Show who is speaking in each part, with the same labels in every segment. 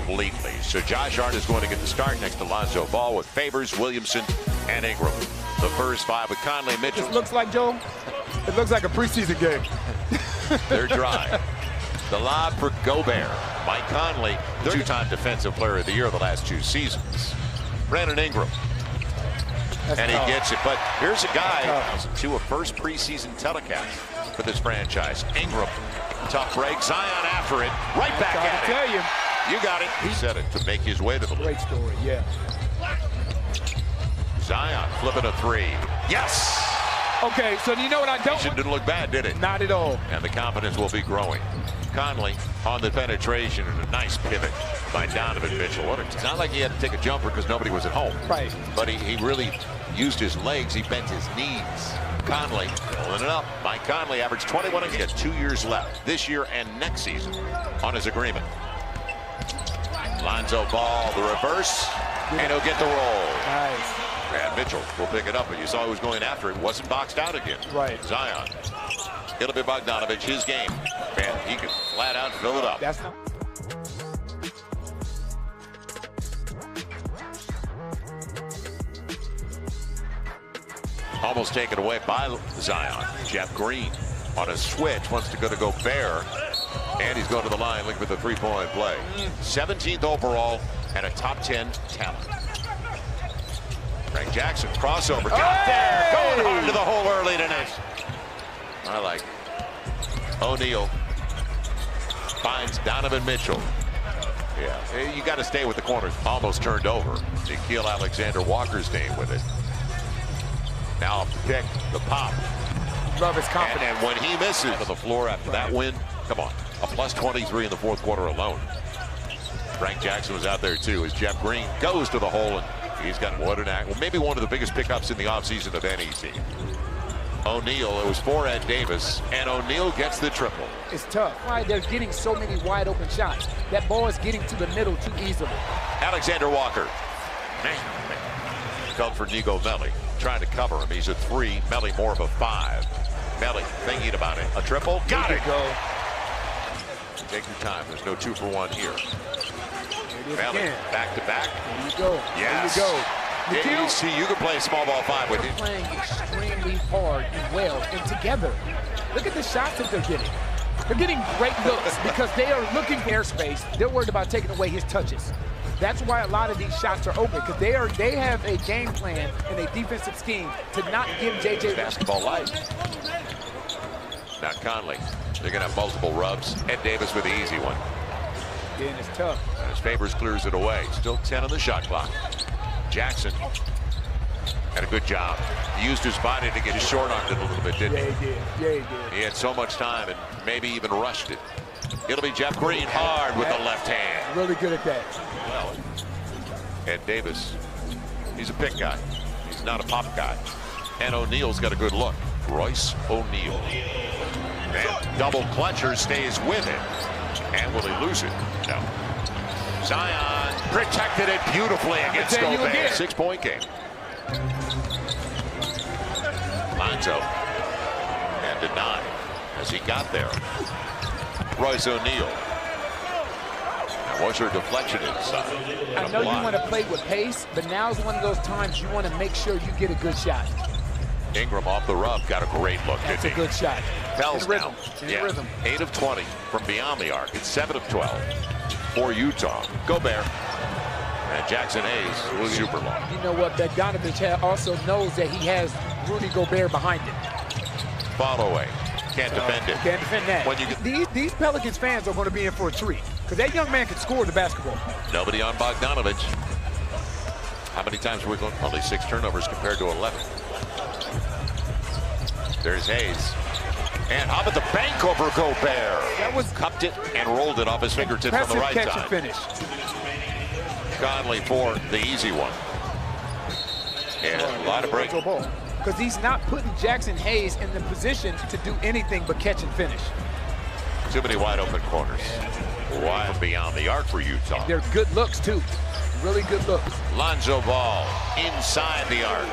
Speaker 1: completely. So Josh Hart is going to get the start next to Lonzo Ball with Favors, Williamson, and Ingram. The first five with Conley, Mitchell.
Speaker 2: It looks like, Joe, it looks like a preseason game.
Speaker 1: They're dry. The lob for Gobert. Mike Conley, two-time Defensive Player of the Year the last 2 seasons. Brandon Ingram. And he gets it. But here's a guy to a first preseason telecast for this franchise. Ingram, tough break. Zion after it. Right back at it.
Speaker 2: Tell you.
Speaker 1: You got it. He said it to make his way to the league.
Speaker 2: Great story, yeah.
Speaker 1: Zion flipping a 3. Yes!
Speaker 2: Okay, so you know what I don't want?
Speaker 1: Didn't look bad, did it?
Speaker 2: Not at all.
Speaker 1: And the confidence will be growing. Conley on the penetration and a nice pivot by Donovan Mitchell. It's not like he had to take a jumper because nobody was at home.
Speaker 2: Right.
Speaker 1: But he really used his legs. He bent his knees. Conley pulling it up. Mike Conley averaged 21. He has 2 years left this year and next season on his agreement. Lonzo Ball, the reverse, and he'll get the roll.
Speaker 2: Nice.
Speaker 1: And Mitchell will pick it up, but you saw he was going after it. Wasn't boxed out again.
Speaker 2: Right.
Speaker 1: Zion. It'll be Bogdanovich, his game. And he can flat out fill it up.
Speaker 2: That's not.
Speaker 1: Almost taken away by Zion. Jeff Green on a switch wants to go to Gobert. And he's going to the line looking for the three-point play. 17th overall and a top 10 talent. Frank Jackson, crossover, got there, going hard to the hole early tonight. I like it. O'Neal finds Donovan Mitchell. Yeah, you got to stay with the corners. Almost turned over. Nikhil Alexander-Walker's name with it. Now off the pick, the pop.
Speaker 2: Love his confidence.
Speaker 1: And when he misses on the floor after that win, come on, a plus 23 in the fourth quarter alone. Frank Jackson was out there too as Jeff Green goes to the hole, and he's got maybe one of the biggest pickups in the offseason of any team. O'Neal, it was for Ed Davis, and O'Neal gets the triple.
Speaker 2: It's tough. Why they're getting so many wide open shots. That ball is getting to the middle too easily.
Speaker 1: Alexander Walker. Man. Felt for Nico Melli. Trying to cover him. He's a 3. Melli more of a 5. Melli thinking about it. A triple. Got it.
Speaker 2: Go.
Speaker 1: Take your time. There's no 2 for 1 here. Melli back to back.
Speaker 2: There you go.
Speaker 1: Yes.
Speaker 2: There you go.
Speaker 1: You see, you can play small ball 5 with him.
Speaker 2: Playing extremely hard and well and together. Look at the shots that they're getting. They're getting great looks because they are looking for airspace. They're worried about taking away his touches. That's why a lot of these shots are open because they have a game plan and a defensive scheme to not give JJ
Speaker 1: basketball life. Now Conley, they're going to have multiple rubs. Ed Davis with the easy one.
Speaker 2: Again, it's tough.
Speaker 1: And his Favors clears it away. Still 10 on the shot clock. Jackson had a good job. He used his body to get his short armed it a little bit, didn't he?
Speaker 2: Yeah, he did. Yeah, he did.
Speaker 1: He had so much time and maybe even rushed it. It'll be Jeff Green hard with the left hand.
Speaker 2: Really good at that.
Speaker 1: Well, Ed Davis, he's a pick guy. He's not a pop guy. And O'Neal's got a good look. Royce O'Neal. And double clutcher stays with it. and will he lose it? No. Zion protected it beautifully against Gobert. 6-point game. Lonzo and denied as he got there. Royce O'Neal. What's her deflection inside?
Speaker 2: I know you want to play with pace, but now's one of those times you want to make sure you get a good shot.
Speaker 1: Ingram off the rub, got a great look.
Speaker 2: That's a good shot.
Speaker 1: Pels now.
Speaker 2: Yeah. Rhythm.
Speaker 1: 8 of 20 from beyond the arc. It's 7 of 12 for Utah. Gobert and Jackson Hayes was super long.
Speaker 2: You know what? Bogdanovich also knows that he has Rudy Gobert behind him.
Speaker 1: Follow away. Can't defend it.
Speaker 2: Can't defend that.
Speaker 1: When you get
Speaker 2: these Pelicans fans are going to be in for a treat because that young man can score the basketball.
Speaker 1: Nobody on Bogdanovich. How many times were we going? Only 6 turnovers compared to 11. There's Hayes. And how about the bank over Gobert?
Speaker 2: That was
Speaker 1: cupped it and rolled it off his fingertips on the right
Speaker 2: catch
Speaker 1: side.
Speaker 2: And finish.
Speaker 1: Conley for the easy one. And a lot of break.
Speaker 2: Because he's not putting Jackson Hayes in the position to do anything but catch and finish.
Speaker 1: Too many wide open corners. Wide beyond the arc for Utah.
Speaker 2: And they're good looks too. Really good looks.
Speaker 1: Lonzo Ball inside the arc.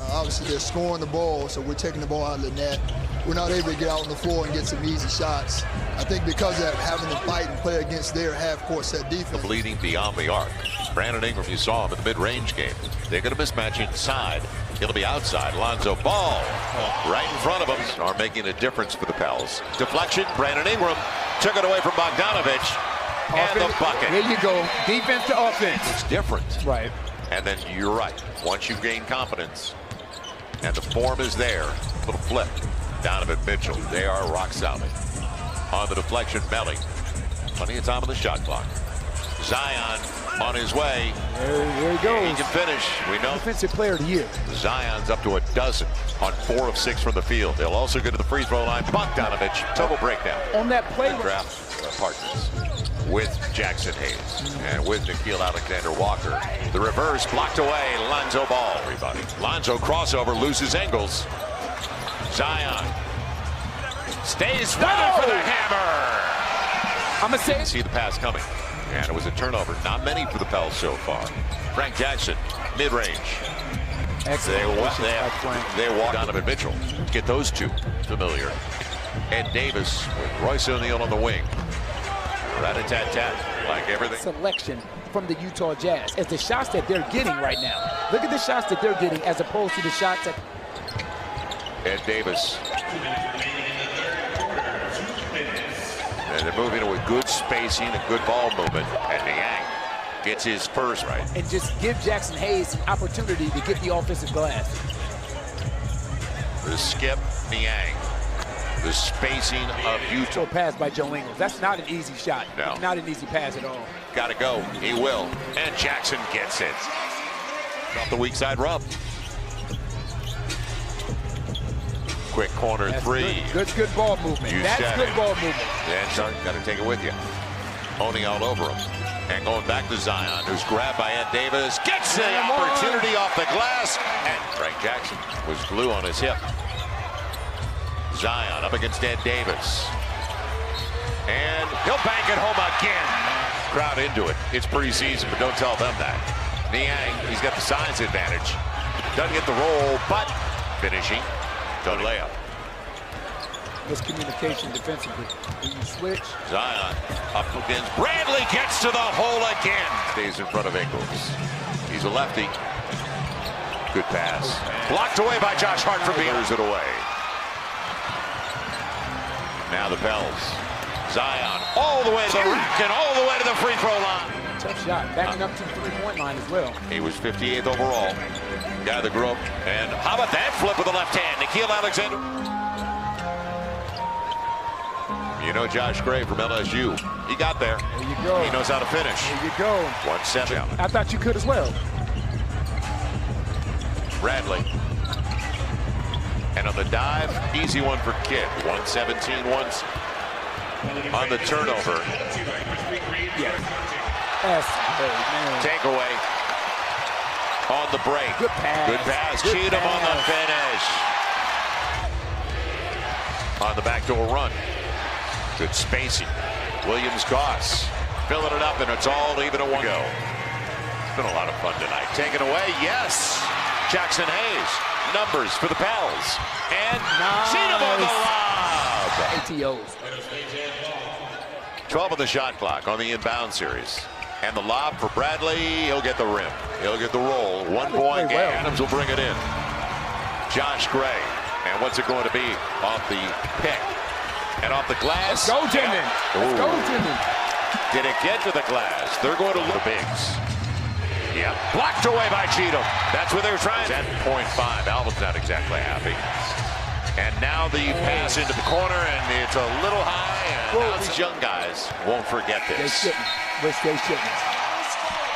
Speaker 3: Obviously, they're scoring the ball, so we're taking the ball out of the net. We're not able to get out on the floor and get some easy shots. I think because of that, having to fight and play against their half-court set defense.
Speaker 1: Bleeding beyond the arc. Brandon Ingram, you saw him in the mid-range game. They're going to mismatch inside. It'll be outside. Lonzo Ball right in front of him are making a difference for the Pels. Deflection. Brandon Ingram took it away from Bogdanovich. And the bucket.
Speaker 2: There you go. Defense to offense.
Speaker 1: It's different.
Speaker 2: Right.
Speaker 1: And then you're right. Once you gain confidence and the form is there, little flip. Donovan Mitchell. They are rock solid. On the deflection, Melly. Plenty of time on the shot clock. Zion on his way.
Speaker 2: There he goes.
Speaker 1: He can finish. We know.
Speaker 2: Defensive player of the year.
Speaker 1: Zion's up to a dozen on 4 of 6 from the field. They'll also get to the free throw line. Bogdanovich, total breakdown.
Speaker 2: On that play.
Speaker 1: Draft partners with Jackson Hayes and with Nickeil Alexander-Walker. The reverse blocked away. Lonzo Ball. Everybody. Lonzo crossover, loses angles. Zion stays with it for the hammer.
Speaker 2: I'm going to say.
Speaker 1: See the pass coming. And it was a turnover. Not many for the Pels so far. Frank Jackson, mid-range. They walk Donovan Mitchell. Get those two familiar. Ed Davis with Royce O'Neal on the wing. Rat-a-tat-tat, like everything.
Speaker 2: Selection from the Utah Jazz as the shots that they're getting right now. Look at the shots that they're getting as opposed to the shots that.
Speaker 1: Ed Davis. And they're moving with good spacing and good ball movement. And Niang gets his first right.
Speaker 2: And just give Jackson Hayes an opportunity to get the offensive glass.
Speaker 1: The skip, Niang. The spacing of Utah.
Speaker 2: Pass by Joe Ingles. That's not an easy shot.
Speaker 1: No.
Speaker 2: Not an easy pass at all.
Speaker 1: Got to go. He will. And Jackson gets it. Off the weak side rub. Quick corner
Speaker 2: That's
Speaker 1: three.
Speaker 2: Good ball movement. That's good ball movement.
Speaker 1: And Shark got to take it with you. Owning all over him. And going back to Zion, who's grabbed by Ed Davis. Gets the opportunity off the glass. And Frank Jackson was glue on his hip. Zion up against Ed Davis. And he'll bank it home again. Crowd into it. It's preseason, but don't tell them that. Niang, he's got the size advantage. Doesn't get the roll, but finishing. Don't layup.
Speaker 2: Miscommunication defensively. When you switch.
Speaker 1: Zion up against Bradley, gets to the hole again. Stays in front of Ingles. He's a lefty. Good pass. Blocked away by Josh Hart from beaters it away. Now the Pels. Zion all the way to the rack and all the way to the free throw line.
Speaker 2: Tough shot. Backing up to the three-point line as well.
Speaker 1: He was 58th overall. Guy of the group. And how about that flip with the left hand? Nickeil Alexander. You know Josh Gray from LSU. He got there.
Speaker 2: There you go.
Speaker 1: He knows how to finish.
Speaker 2: There you go.
Speaker 1: 1-7.
Speaker 2: I thought you could as well.
Speaker 1: Bradley. And on the dive, easy one for Kidd. 117 once on the turnover.
Speaker 2: Yes.
Speaker 1: Takeaway on the break.
Speaker 2: Good pass.
Speaker 1: Good pass.
Speaker 2: Good
Speaker 1: Cheatham
Speaker 2: pass.
Speaker 1: on the finish. On the backdoor run. Good spacing. Williams Goss filling it up, and it's all even at one go. It's been a lot of fun tonight. Taken away, yes. Jackson Hayes. Numbers for the Pels. And Cheatham on the lob.
Speaker 2: ATOs.
Speaker 1: 12 on the shot clock on the inbound series. And the lob for Bradley. He'll get the rim. He'll get the roll. 1 point game. Adams will bring it in. Josh Gray. And what's it going to be? Off the pick. And off the glass.
Speaker 2: Let's go, Timmy. Let's go, Timmy.
Speaker 1: Did it get to the glass? They're going to look bigs. Yeah. Blocked away by Cheatham. That's what they were trying. 10.5. Alvin's not exactly happy. And now the pass into the corner, and it's a little high. And now these young guys won't forget this.
Speaker 2: They shouldn't. Wish they shouldn't.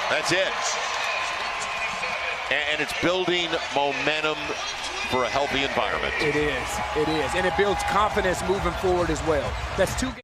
Speaker 1: That's it. And it's building momentum for a healthy environment.
Speaker 2: It is. It is. And it builds confidence moving forward as well. That's two.